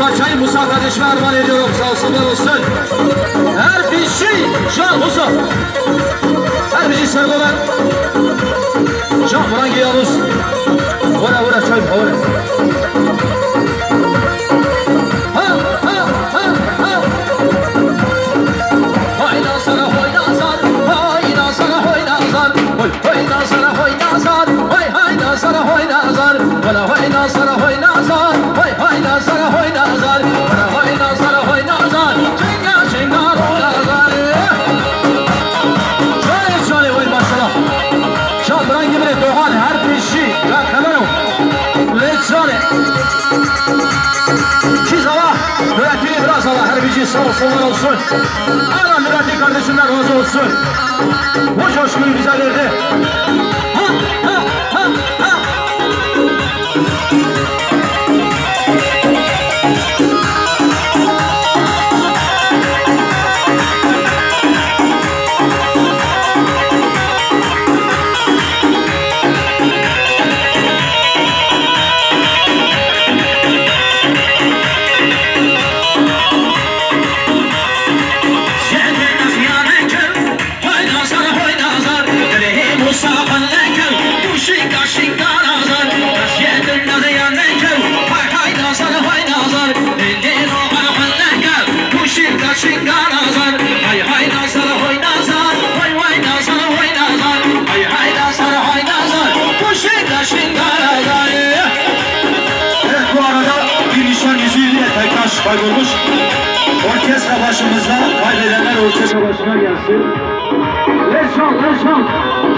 Parçayı Musa kardeşime armağan ediyorum. Sağ olsun, var olsun. Her bir şey can Musa. Her bir şey sevdi olan. Can Frangi Yavuz. Vura vura çay vura. Ha ha ha ha. Hayda sana hoydazar. Hayda sana hoydazar. Hoy hoyda sana hoydazar. Hoy hayda sana hoydazar. Vura hoyda sana hoydazar. Hoy hayda sana hoydazar. Vura hoyda sana hoydazar. Çenga çenga hoydazar. Şöyle şöyle hoy maşallah. Şadran gibi de doğan her bir şey. Ya kamerayı. Şöyle. Çiz hava. Mürettini biraz hava. Her bir şey sağ olsun, var olsun. Allah mürettin kardeşimler razı olsun. Bu coşkuyu bize verdi. Ha ha ha ha. Kaybolmuş. Orkestra başımızda, kaybedenler orkestra başına gelsin. Leşan, leşan.